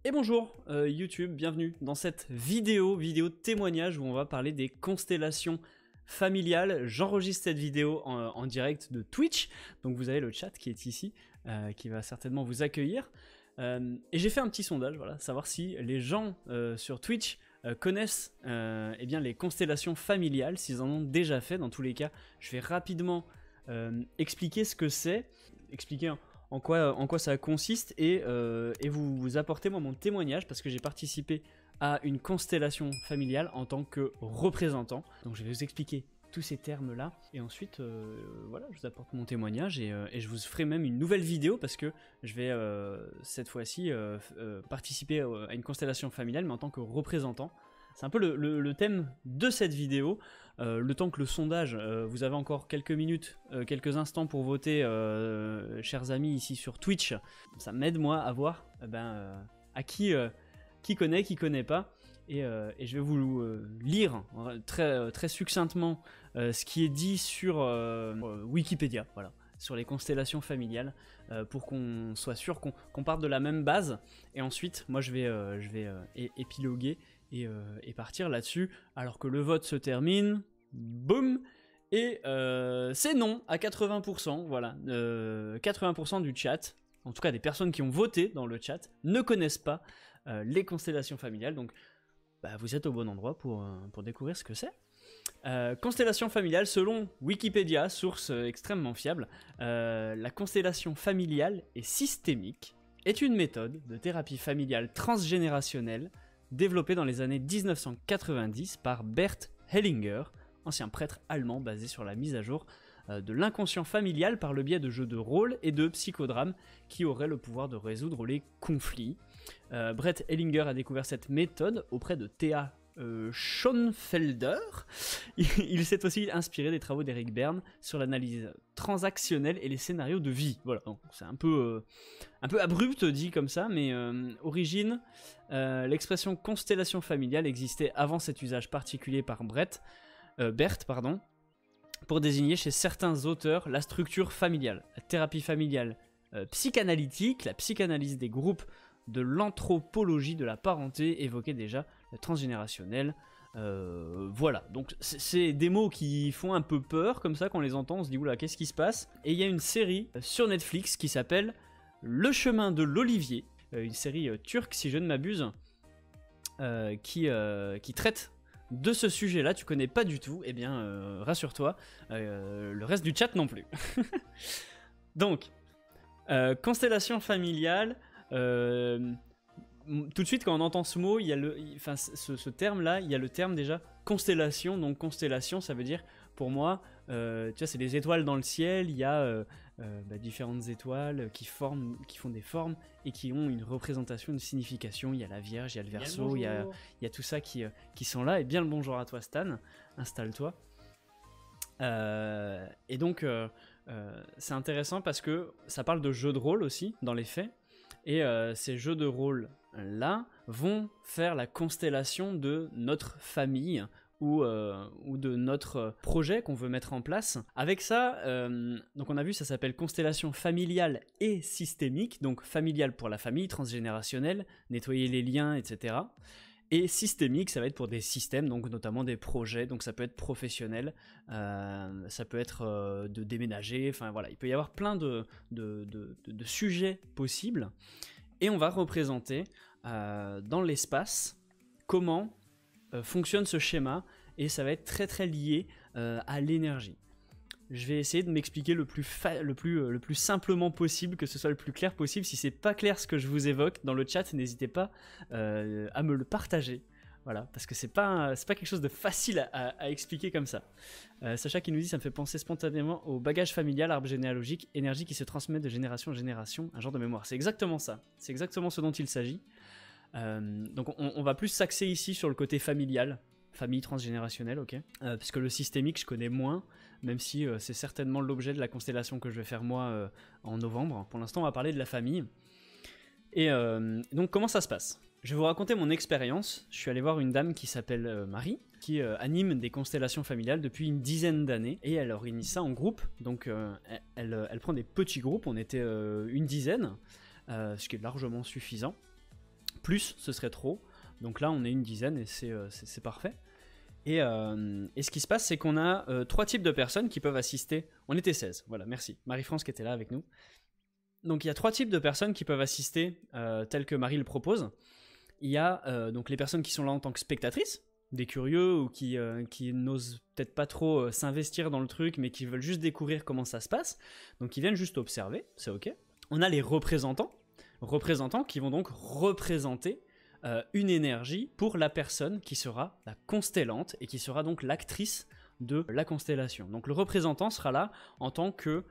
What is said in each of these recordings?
Et bonjour YouTube, bienvenue dans cette vidéo témoignage où on va parler des constellations familiales. J'enregistre cette vidéo en direct de Twitch, donc vous avez le chat qui est ici, qui va certainement vous accueillir. Et j'ai fait un petit sondage, voilà, savoir si les gens sur Twitch connaissent eh bien, les constellations familiales, s'ils en ont déjà fait. Dans tous les cas, je vais rapidement expliquer ce que c'est, expliquer en quoi ça consiste et vous apporter moi mon témoignage parce que j'ai participé à une constellation familiale en tant que représentant. Donc je vais vous expliquer tous ces termes là et ensuite voilà, je vous apporte mon témoignage et je vous ferai même une nouvelle vidéo parce que je vais cette fois-ci participer à une constellation familiale mais en tant que représentant. C'est un peu le thème de cette vidéo. Le temps que le sondage, vous avez encore quelques minutes, quelques instants pour voter, chers amis ici sur Twitch. Ça m'aide moi à voir à qui connaît pas. Et je vais vous lire très succinctement ce qui est dit sur Wikipédia, voilà, sur les constellations familiales, pour qu'on soit sûr qu'on parte de la même base. Et ensuite, moi je vais épiloguer et partir là-dessus, alors que le vote se termine, boum, et c'est non à 80%, voilà, 80% du chat, en tout cas des personnes qui ont voté dans le chat, ne connaissent pas les constellations familiales, donc vous êtes au bon endroit pour découvrir ce que c'est. Constellation familiale, selon Wikipédia, source extrêmement fiable, la constellation familiale est systémique, est une méthode de thérapie familiale transgénérationnelle développé dans les années 1990 par Bert Hellinger, ancien prêtre allemand basé sur la mise à jour de l'inconscient familial par le biais de jeux de rôle et de psychodrames qui auraient le pouvoir de résoudre les conflits. Bert Hellinger a découvert cette méthode auprès de Thea Schoenfelder. Il s'est aussi inspiré des travaux d'Eric Berne sur l'analyse transactionnelle et les scénarios de vie. Voilà, c'est un peu abrupt dit comme ça, mais origine, l'expression constellation familiale existait avant cet usage particulier par Bert, pour désigner chez certains auteurs la structure familiale, la thérapie familiale psychanalytique, la psychanalyse des groupes, de l'anthropologie de la parenté évoquait déjà le transgénérationnel. Voilà, donc c'est des mots qui font un peu peur, comme ça quand on les entend on se dit oula, qu'est-ce qui se passe? Et il y a une série sur Netflix qui s'appelle Le chemin de l'olivier, une série turque si je ne m'abuse, qui traite de ce sujet-là. Tu connais pas du tout, eh bien rassure-toi, le reste du chat non plus. Donc, constellation familiale. Tout de suite quand on entend ce mot, il y a ce terme là, il y a le terme déjà constellation. Donc constellation, ça veut dire pour moi, tu vois, c'est des étoiles dans le ciel. Il y a différentes étoiles qui font des formes et qui ont une représentation, une signification. Il y a la Vierge, il y a le Verseau, il y a tout ça qui sont là. Et bien le bonjour à toi Stan, installe-toi. Et donc c'est intéressant parce que ça parle de jeux de rôle aussi dans les faits. Et ces jeux de rôle-là vont faire la constellation de notre famille ou de notre projet qu'on veut mettre en place. Avec ça, donc on a vu, ça s'appelle constellation familiale et systémique. Donc familiale pour la famille, transgénérationnelle, nettoyer les liens, etc. Et systémique, ça va être pour des systèmes, donc notamment des projets, donc ça peut être professionnel, ça peut être de déménager, enfin voilà, il peut y avoir plein de sujets possibles. Et on va représenter dans l'espace comment fonctionne ce schéma, et ça va être très très lié à l'énergie. Je vais essayer de m'expliquer le plus simplement possible, que ce soit le plus clair possible. Si c'est pas clair ce que je vous évoque dans le chat, n'hésitez pas à me le partager. Voilà, parce que c'est pas quelque chose de facile à expliquer comme ça. Sacha qui nous dit, ça me fait penser spontanément au bagage familial, arbre généalogique, énergie qui se transmet de génération en génération, un genre de mémoire. C'est exactement ça. C'est exactement ce dont il s'agit. Donc on va plus s'axer ici sur le côté familial. Famille transgénérationnelle, ok. Parce que le systémique, je connais moins, même si c'est certainement l'objet de la constellation que je vais faire moi en novembre. Pour l'instant, on va parler de la famille. Et donc, comment ça se passe? Je vais vous raconter mon expérience. Je suis allé voir une dame qui s'appelle Marie, qui anime des constellations familiales depuis une dizaine d'années, et elle organise ça en groupe. Donc, elle prend des petits groupes, on était une dizaine, ce qui est largement suffisant, plus ce serait trop. Donc là on est une dizaine et c'est parfait. Et ce qui se passe, c'est qu'on a 3 types de personnes qui peuvent assister. On était 16, voilà, merci. Marie-France qui était là avec nous. Donc il y a 3 types de personnes qui peuvent assister tel que Marie le propose. Il y a donc les personnes qui sont là en tant que spectatrices, des curieux ou qui n'osent peut-être pas trop s'investir dans le truc, mais qui veulent juste découvrir comment ça se passe. Donc ils viennent juste observer, c'est ok. On a les représentants qui vont donc représenter une énergie pour la personne qui sera la constellante et qui sera donc l'actrice de la constellation. Donc le représentant sera là en tant que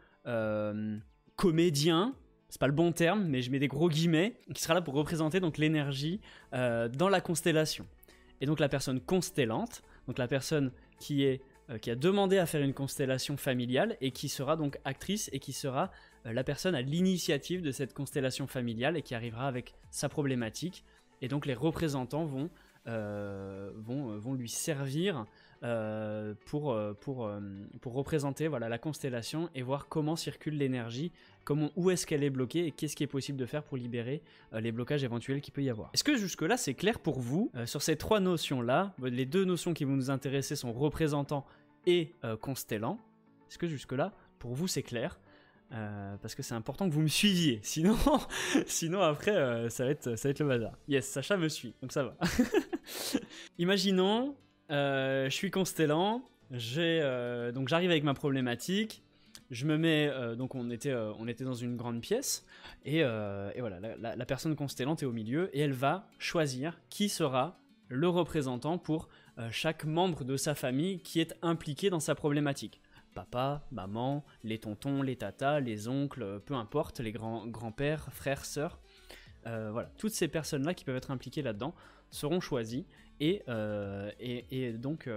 comédien, c'est pas le bon terme, mais je mets des gros guillemets, qui sera là pour représenter donc l'énergie dans la constellation. Et donc la personne constellante, donc la personne qui a demandé à faire une constellation familiale et qui sera donc actrice et qui sera la personne à l'initiative de cette constellation familiale et qui arrivera avec sa problématique. Et donc les représentants vont lui servir pour représenter voilà, la constellation et voir comment circule l'énergie, où est-ce qu'elle est bloquée et qu'est-ce qui est possible de faire pour libérer les blocages éventuels qu'il peut y avoir. Est-ce que jusque-là c'est clair pour vous sur ces 3 notions-là? Les 2 notions qui vont nous intéresser sont représentant et constellant. Est-ce que jusque-là pour vous c'est clair? Parce que c'est important que vous me suiviez, sinon après ça va être le bazar. Yes, Sacha me suit, donc ça va. Imaginons, je suis constellant, donc j'arrive avec ma problématique, je me mets, donc on était dans une grande pièce, et voilà, la personne constellante est au milieu, et elle va choisir qui sera le représentant pour chaque membre de sa famille qui est impliqué dans sa problématique. Papa, maman, les tontons, les tatas, les oncles, peu importe, les grands-pères, frères, sœurs. Voilà, toutes ces personnes-là qui peuvent être impliquées là-dedans seront choisies et donc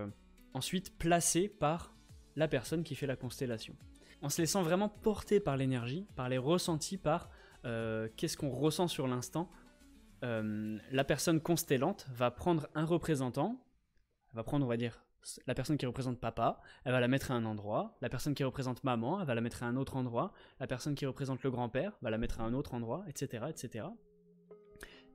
ensuite placées par la personne qui fait la constellation. En se laissant vraiment porter par l'énergie, par les ressentis, par qu'est-ce qu'on ressent sur l'instant, la personne constellante va prendre un représentant, elle va prendre, on va dire, la personne qui représente papa, elle va la mettre à un endroit, la personne qui représente maman, elle va la mettre à un autre endroit, la personne qui représente le grand-père va la mettre à un autre endroit, etc. etc.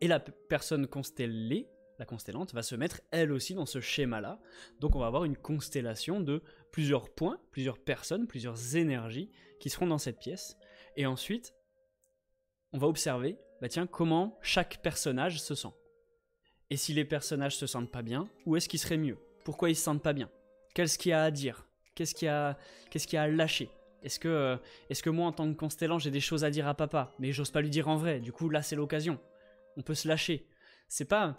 Et la personne constellée, la constellante, va se mettre elle aussi dans ce schéma-là. Donc on va avoir une constellation de plusieurs points, plusieurs personnes, plusieurs énergies qui seront dans cette pièce. Et ensuite, on va observer, comment chaque personnage se sent. Et si les personnages se sentent pas bien, où est-ce qu'ils seraient mieux? Pourquoi ils se sentent pas bien? Qu'est-ce qu'il y a à dire? Qu'est-ce qu'il y a à lâcher? Est-ce que moi, en tant que constellant, j'ai des choses à dire à papa, mais j'ose pas lui dire en vrai? Du coup, là, c'est l'occasion. On peut se lâcher. C'est pas...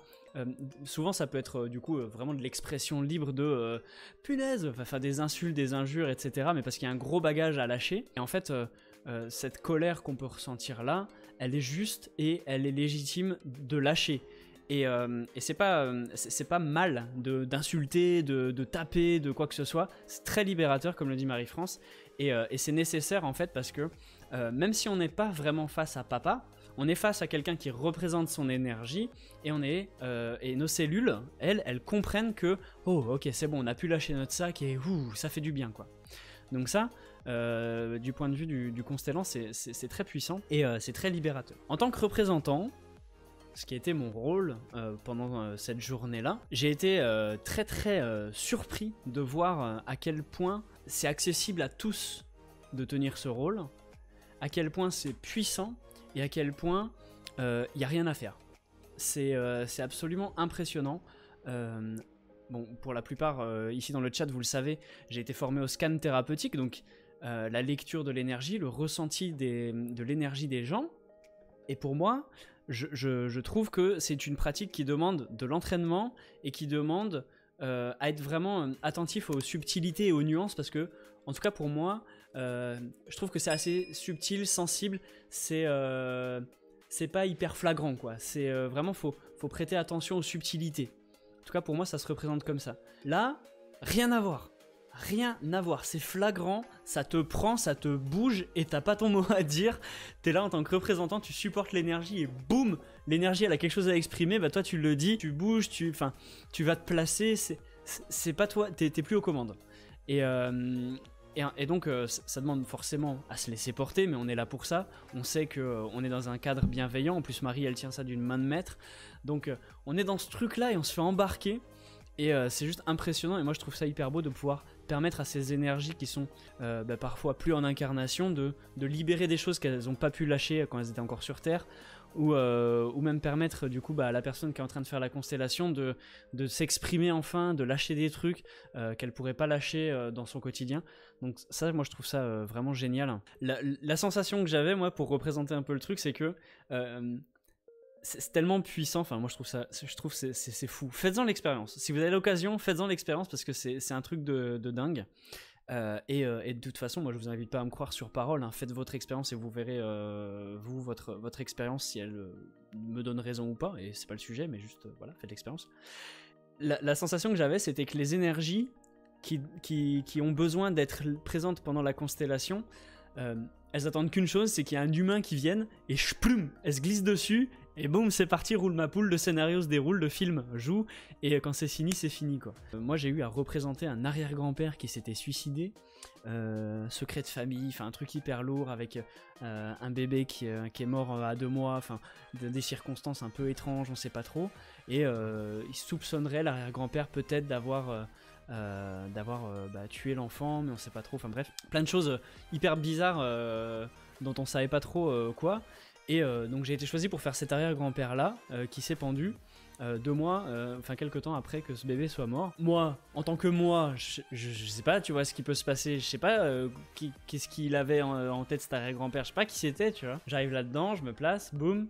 souvent, ça peut être, vraiment de l'expression libre de punaise, enfin, des insultes, des injures, etc. Mais parce qu'il y a un gros bagage à lâcher. Et en fait, cette colère qu'on peut ressentir là, elle est juste et elle est légitime de lâcher. Et c'est pas mal d'insulter, de taper, de quoi que ce soit. C'est très libérateur, comme le dit Marie-France. Et c'est nécessaire, en fait, parce que même si on n'est pas vraiment face à papa, on est face à quelqu'un qui représente son énergie. Et et nos cellules, elles comprennent que « Oh, ok, c'est bon, on a pu lâcher notre sac et ça fait du bien, quoi. » Donc ça, du point de vue du constellant, c'est très puissant et c'est très libérateur. En tant que représentant, ce qui a été mon rôle pendant cette journée-là, j'ai été très surpris de voir à quel point c'est accessible à tous de tenir ce rôle, à quel point c'est puissant et à quel point il n'y a rien à faire. C'est absolument impressionnant. Bon, pour la plupart, ici dans le chat, vous le savez, j'ai été formé au scan thérapeutique, donc la lecture de l'énergie, le ressenti de l'énergie des gens. Et pour moi, je trouve que c'est une pratique qui demande de l'entraînement et qui demande à être vraiment attentif aux subtilités et aux nuances, parce que, en tout cas pour moi, je trouve que c'est assez subtil, sensible, c'est pas hyper flagrant, quoi. C'est vraiment, faut prêter attention aux subtilités. En tout cas pour moi, ça se représente comme ça. Là, rien à voir. Rien à voir, c'est flagrant, ça te prend, ça te bouge et t'as pas ton mot à dire. T'es là en tant que représentant, tu supportes l'énergie et boum, l'énergie elle a quelque chose à exprimer, bah toi tu le dis, tu bouges, tu vas te placer, c'est pas toi, t'es plus aux commandes. Et Et donc ça demande forcément à se laisser porter, mais on est là pour ça. On sait qu'on est dans un cadre bienveillant. En plus Marie elle tient ça d'une main de maître. Donc on est dans ce truc là et on se fait embarquer. Et c'est juste impressionnant, et moi je trouve ça hyper beau de pouvoir permettre à ces énergies qui sont parfois plus en incarnation de libérer des choses qu'elles n'ont pas pu lâcher quand elles étaient encore sur Terre, ou même permettre du coup à la personne qui est en train de faire la constellation de s'exprimer enfin, de lâcher des trucs qu'elle pourrait pas lâcher dans son quotidien. Donc ça, moi je trouve ça vraiment génial. La sensation que j'avais moi pour représenter un peu le truc, c'est que c'est tellement puissant, enfin moi je trouve c'est fou. Faites-en l'expérience, si vous avez l'occasion, faites-en l'expérience parce que c'est un truc de dingue. Et de toute façon, moi je vous invite pas à me croire sur parole, hein. Faites votre expérience et vous verrez votre expérience si elle me donne raison ou pas, et c'est pas le sujet, mais juste voilà, faites l'expérience. La sensation que j'avais, c'était que les énergies qui ont besoin d'être présentes pendant la constellation, elles attendent qu'une chose, c'est qu'il y a un humain qui vienne et chploum, elles se glissent dessus et boum, c'est parti, roule ma poule, le scénario se déroule, le film joue, et quand c'est fini quoi. Moi j'ai eu à représenter un arrière-grand-père qui s'était suicidé, secret de famille, enfin un truc hyper lourd avec un bébé qui est mort à 2 mois, enfin des circonstances un peu étranges, on sait pas trop, et il soupçonnerait l'arrière-grand-père peut-être d'avoir tué l'enfant, mais on sait pas trop, enfin bref, plein de choses hyper bizarres dont on savait pas trop quoi. Et donc j'ai été choisi pour faire cet arrière-grand-père là qui s'est pendu 2 mois, enfin quelques temps après que ce bébé soit mort. Moi, en tant que moi, je sais pas, tu vois, ce qui peut se passer, je sais pas qu'est-ce qu'il avait en tête cet arrière-grand-père, je sais pas qui c'était, tu vois. J'arrive là-dedans, je me place, boum,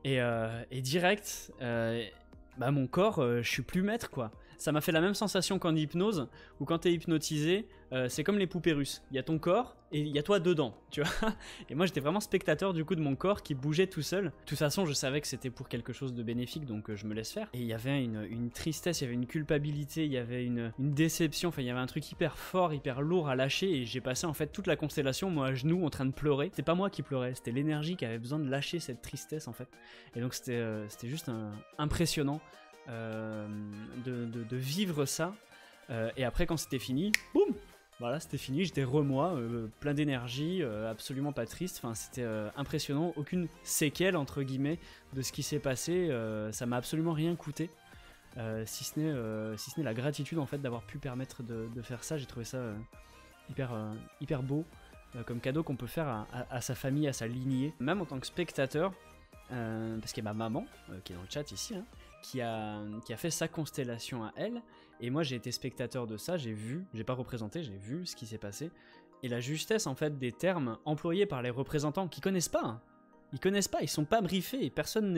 et direct, mon corps, je suis plus maître quoi. Ça m'a fait la même sensation qu'en hypnose, où quand t'es hypnotisé, c'est comme les poupées russes. Il y a ton corps et il y a toi dedans, tu vois. Et moi j'étais vraiment spectateur du coup de mon corps qui bougeait tout seul. De toute façon je savais que c'était pour quelque chose de bénéfique, donc je me laisse faire. Et il y avait une tristesse, il y avait une culpabilité, il y avait une déception, enfin il y avait un truc hyper fort, hyper lourd à lâcher, et j'ai passé en fait toute la constellation, moi à genoux, en train de pleurer. C'était pas moi qui pleurais, c'était l'énergie qui avait besoin de lâcher cette tristesse en fait. Et donc c'était juste impressionnant. De vivre ça, et après quand c'était fini, boum, voilà, c'était fini, j'étais remoi, plein d'énergie, absolument pas triste, enfin c'était impressionnant, aucune séquelle entre guillemets de ce qui s'est passé, ça m'a absolument rien coûté, si ce n'est la gratitude en fait d'avoir pu permettre de faire ça. J'ai trouvé ça hyper beau comme cadeau qu'on peut faire à sa famille, à sa lignée, même en tant que spectateur, parce qu'il y a ma maman qui est dans le chat ici, hein, qui a fait sa constellation à elle, et moi j'ai été spectateur de ça, j'ai pas représenté, j'ai vu ce qui s'est passé, et la justesse en fait des termes employés par les représentants qui connaissent pas, hein. Ils sont pas briefés, et personne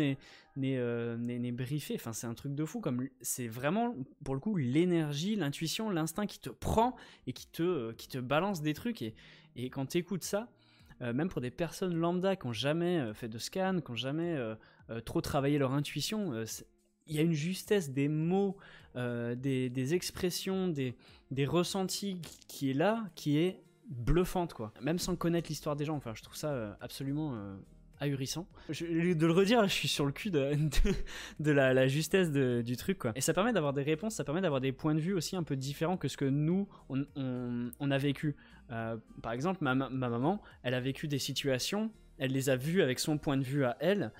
n'est briefé, enfin c'est un truc de fou, comme c'est vraiment pour le coup l'énergie, l'intuition, l'instinct qui te prend et qui te balance des trucs, et quand t'écoutes ça, même pour des personnes lambda qui n'ont jamais fait de scan, qui n'ont jamais trop travaillé leur intuition, il y a une justesse des mots, des expressions, des ressentis qui est là, qui est bluffante quoi. Même sans connaître l'histoire des gens, enfin je trouve ça absolument ahurissant. De le redire, là, je suis sur le cul de la justesse du truc quoi. Et ça permet d'avoir des réponses, ça permet d'avoir des points de vue aussi un peu différents que ce que nous on a vécu. Par exemple, ma maman, elle a vécu des situations, elle les a vues avec son point de vue à elle,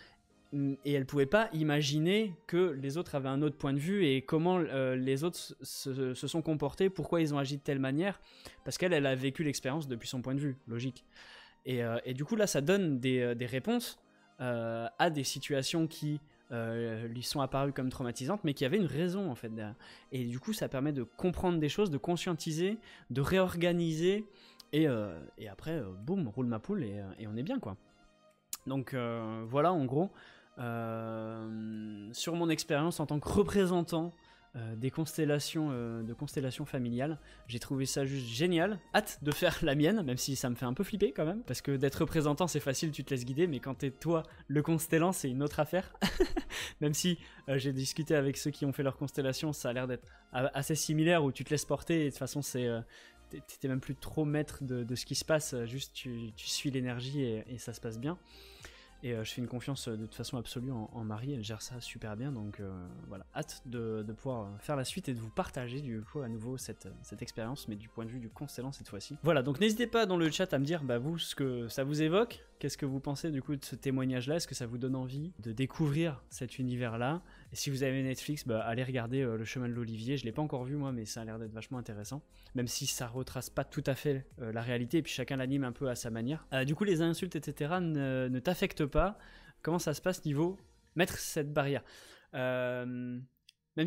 et elle pouvait pas imaginer que les autres avaient un autre point de vue et comment les autres se sont comportés, pourquoi ils ont agi de telle manière, parce qu'elle a vécu l'expérience depuis son point de vue, logique. Et du coup là ça donne des réponses à des situations qui lui sont apparues comme traumatisantes, mais qui avaient une raison en fait derrière. Et du coup ça permet de comprendre des choses, de conscientiser, de réorganiser, et après boum, roule ma poule, et on est bien quoi. Donc voilà en gros sur mon expérience en tant que représentant de constellations familiales, j'ai trouvé ça juste génial. Hâte de faire la mienne, même si ça me fait un peu flipper quand même, parce que d'être représentant c'est facile, tu te laisses guider, mais quand t'es toi le constellant c'est une autre affaire. Même si j'ai discuté avec ceux qui ont fait leur constellation, ça a l'air d'être assez similaire, où tu te laisses porter, et de toute façon t'es même plus trop maître de ce qui se passe, juste tu suis l'énergie, et ça se passe bien. Et je fais une confiance de toute façon absolue en Marie, elle gère ça super bien, donc voilà, hâte de pouvoir faire la suite et de vous partager du coup à nouveau cette expérience, mais du point de vue du constellant cette fois-ci. Voilà, donc n'hésitez pas dans le chat à me dire, bah vous, ce que ça vous évoque, qu'est-ce que vous pensez du coup de ce témoignage-là, est-ce que ça vous donne envie de découvrir cet univers-là? Et si vous avez Netflix, bah allez regarder Le Chemin de l'Olivier, je l'ai pas encore vu moi, mais ça a l'air d'être vachement intéressant, même si ça retrace pas tout à fait la réalité, et puis chacun l'anime un peu à sa manière. Du coup les insultes, etc. ne t'affectent pas. Comment ça se passe niveau mettre cette barrière, même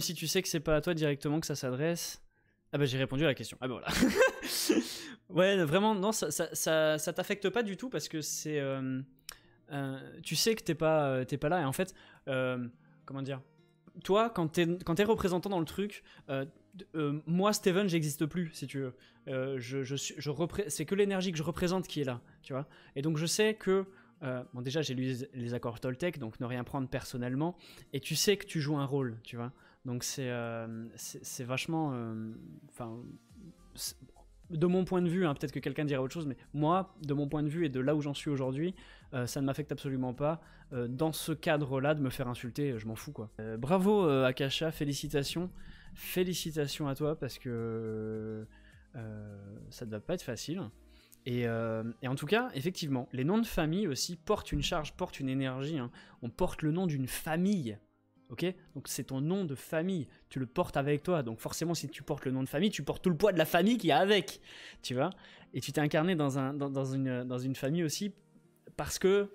si tu sais que c'est pas à toi directement que ça s'adresse. Ah bah j'ai répondu à la question. Ah bah voilà. Ouais, vraiment non, ça t'affecte pas du tout parce que c'est tu sais que t'es pas là, et en fait comment dire, toi quand t'es représentant dans le truc, moi Steven j'existe plus si tu veux, c'est que l'énergie que je représente qui est là, tu vois, et donc je sais que bon déjà j'ai lu les accords Toltec, donc ne rien prendre personnellement, et tu sais que tu joues un rôle, tu vois, donc c'est vachement enfin de mon point de vue, hein, peut-être que quelqu'un dirait autre chose, mais moi, de mon point de vue et de là où j'en suis aujourd'hui, ça ne m'affecte absolument pas. Dans ce cadre-là, de me faire insulter, je m'en fous, quoi. Bravo Akasha, félicitations. Félicitations à toi, parce que ça ne doit pas être facile. Et en tout cas, effectivement, les noms de famille aussi portent une charge, portent une énergie, hein. On porte le nom d'une famille. Ok, donc c'est ton nom de famille, tu le portes avec toi, donc forcément si tu portes le nom de famille, tu portes tout le poids de la famille qui est avec, tu vois, et tu t'es incarné dans une famille aussi, parce que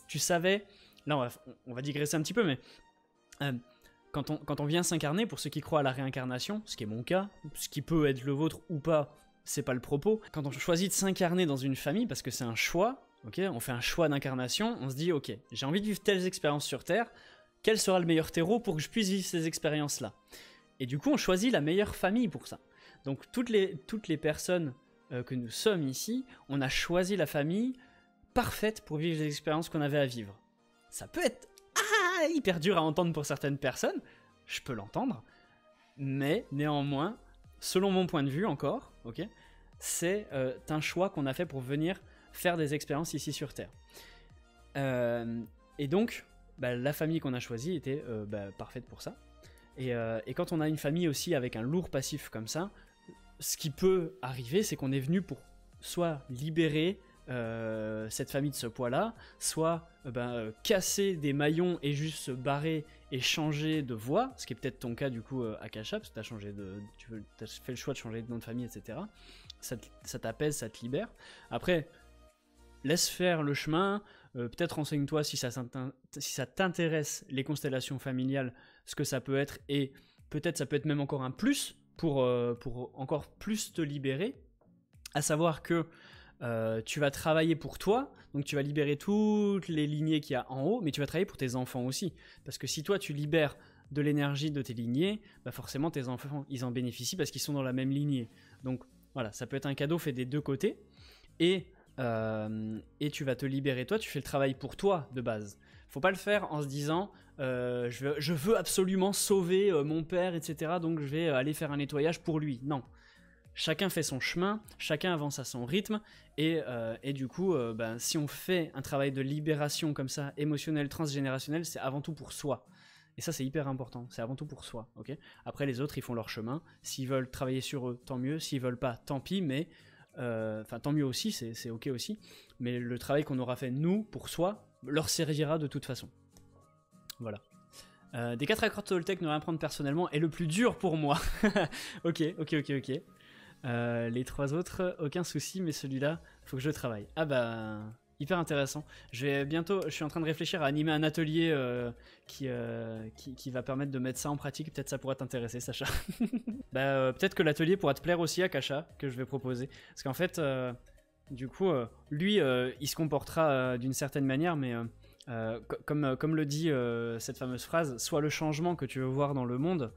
tu savais, là on va digresser un petit peu, mais quand on vient s'incarner, pour ceux qui croient à la réincarnation, ce qui est mon cas, ce qui peut être le vôtre ou pas, c'est pas le propos, quand on choisit de s'incarner dans une famille, parce que c'est un choix, ok, on fait un choix d'incarnation, on se dit ok, j'ai envie de vivre telles expériences sur Terre, quel sera le meilleur terreau pour que je puisse vivre ces expériences-là? Et du coup, on choisit la meilleure famille pour ça. Donc toutes les personnes que nous sommes ici, on a choisi la famille parfaite pour vivre les expériences qu'on avait à vivre. Ça peut être hyper dur à entendre pour certaines personnes, je peux l'entendre, mais néanmoins, selon mon point de vue encore, ok, c'est un choix qu'on a fait pour venir faire des expériences ici sur Terre. Et donc, bah, la famille qu'on a choisie était parfaite pour ça. Et quand on a une famille aussi avec un lourd passif comme ça, ce qui peut arriver, c'est qu'on est venu pour soit libérer cette famille de ce poids-là, soit casser des maillons et juste se barrer et changer de voie, ce qui est peut-être ton cas du coup Akasha, parce que t'as fait le choix de changer de nom de famille, etc. Ça t'apaise, ça te libère. Après, laisse faire le chemin, peut-être renseigne-toi si ça t'intéresse les constellations familiales, ce que ça peut être, et peut-être ça peut être même encore un plus pour encore plus te libérer, à savoir que tu vas travailler pour toi, donc tu vas libérer toutes les lignées qu'il y a en haut, mais tu vas travailler pour tes enfants aussi, parce que si toi tu libères de l'énergie de tes lignées, bah forcément tes enfants ils en bénéficient parce qu'ils sont dans la même lignée. Donc voilà, ça peut être un cadeau fait des deux côtés, et tu vas te libérer toi, tu fais le travail pour toi de base. Faut pas le faire en se disant je veux absolument sauver mon père, etc. donc je vais aller faire un nettoyage pour lui. Non. Chacun fait son chemin, chacun avance à son rythme, et du coup, si on fait un travail de libération comme ça, émotionnel, transgénérationnel, c'est avant tout pour soi. Et ça, c'est hyper important, c'est avant tout pour soi. Okay, après, les autres, ils font leur chemin. S'ils veulent travailler sur eux, tant mieux. S'ils veulent pas, tant pis, mais tant mieux aussi, c'est ok aussi. Mais le travail qu'on aura fait, nous, pour soi, leur servira de toute façon. Voilà. Des 4 accords Toltec, ne rien prendre personnellement est le plus dur pour moi. Ok. Les 3 autres, aucun souci, mais celui-là, faut que je travaille. Ah bah, hyper intéressant. Je suis en train de réfléchir à animer un atelier qui va permettre de mettre ça en pratique. Peut-être ça pourrait t'intéresser, Sacha. Peut-être que l'atelier pourra te plaire aussi, Akasha, que je vais proposer. Parce qu'en fait, du coup, lui, il se comportera d'une certaine manière, mais comme le dit cette fameuse phrase, sois le changement que tu veux voir dans le monde,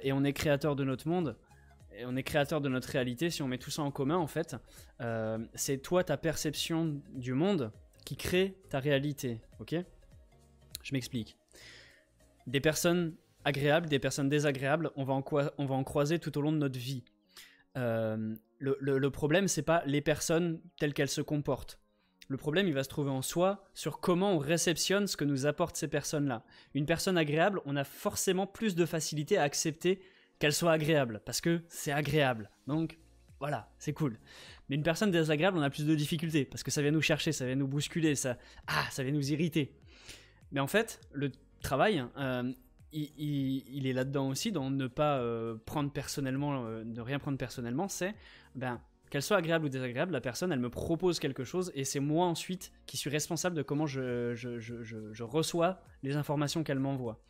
et on est créateur de notre monde. Et on est créateur de notre réalité. Si on met tout ça en commun, en fait, c'est toi, ta perception du monde qui crée ta réalité, ok? Je m'explique. Des personnes agréables, des personnes désagréables, on va en croiser tout au long de notre vie. Le problème, c'est pas les personnes telles qu'elles se comportent. Le problème, il va se trouver en soi sur comment on réceptionne ce que nous apportent ces personnes-là. Une personne agréable, on a forcément plus de facilité à accepter qu'elle soit agréable, parce que c'est agréable. Donc, voilà, c'est cool. Mais une personne désagréable, on a plus de difficultés, parce que ça vient nous chercher, ça vient nous bousculer, ça vient nous irriter. Mais en fait, le travail, il est là-dedans aussi, dans ne pas prendre personnellement, ne rien prendre personnellement, c'est... qu'elle soit agréable ou désagréable, la personne, elle me propose quelque chose et c'est moi ensuite qui suis responsable de comment je reçois les informations qu'elle m'envoie,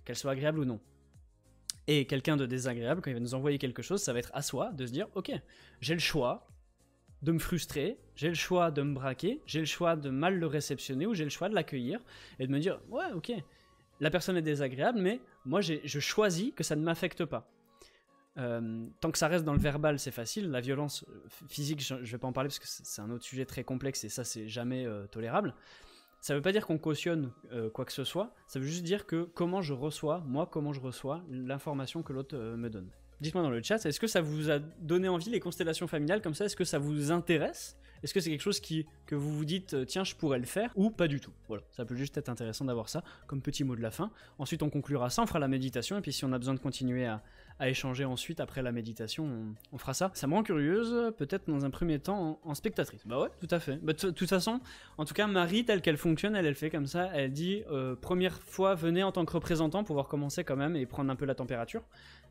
qu'elle soit agréable ou non. Et quelqu'un de désagréable, quand il va nous envoyer quelque chose, ça va être à soi de se dire « Ok, j'ai le choix de me frustrer, j'ai le choix de me braquer, j'ai le choix de mal le réceptionner ou j'ai le choix de l'accueillir et de me dire « Ouais, ok, la personne est désagréable, mais moi je choisis que ça ne m'affecte pas. » Tant que ça reste dans le verbal, c'est facile. La violence physique, je vais pas en parler parce que c'est un autre sujet très complexe et ça, c'est jamais tolérable. Ça veut pas dire qu'on cautionne quoi que ce soit. Ça veut juste dire que comment je reçois l'information que l'autre me donne. Dites-moi dans le chat, est-ce que ça vous a donné envie les constellations familiales comme ça? Est-ce que ça vous intéresse? Est-ce que c'est quelque chose que vous vous dites tiens je pourrais le faire ou pas du tout? Voilà, ça peut juste être intéressant d'avoir ça comme petit mot de la fin. Ensuite on conclura ça, on fera la méditation et puis si on a besoin de continuer à échanger ensuite après la méditation, on fera ça. Ça me rend curieuse, peut-être dans un premier temps en spectatrice. Bah ouais, tout à fait. Bah, de toute façon, en tout cas Marie telle qu'elle fonctionne, elle fait comme ça, elle dit première fois venez en tant que représentant pour pouvoir commencer quand même et prendre un peu la température.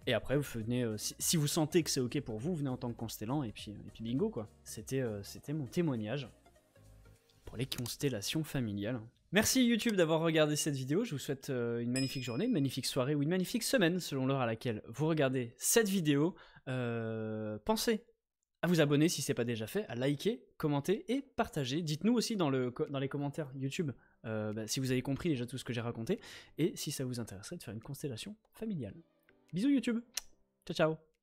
Et après, vous venez, si vous sentez que c'est ok pour vous, venez en tant que constellant et puis bingo quoi. C'était mon témoignage pour les constellations familiales. Merci YouTube d'avoir regardé cette vidéo, je vous souhaite une magnifique journée, une magnifique soirée ou une magnifique semaine selon l'heure à laquelle vous regardez cette vidéo. Pensez à vous abonner si ce n'est pas déjà fait, à liker, commenter et partager. Dites-nous aussi dans les commentaires YouTube si vous avez compris déjà tout ce que j'ai raconté et si ça vous intéresserait de faire une constellation familiale. Bisous YouTube, ciao ciao.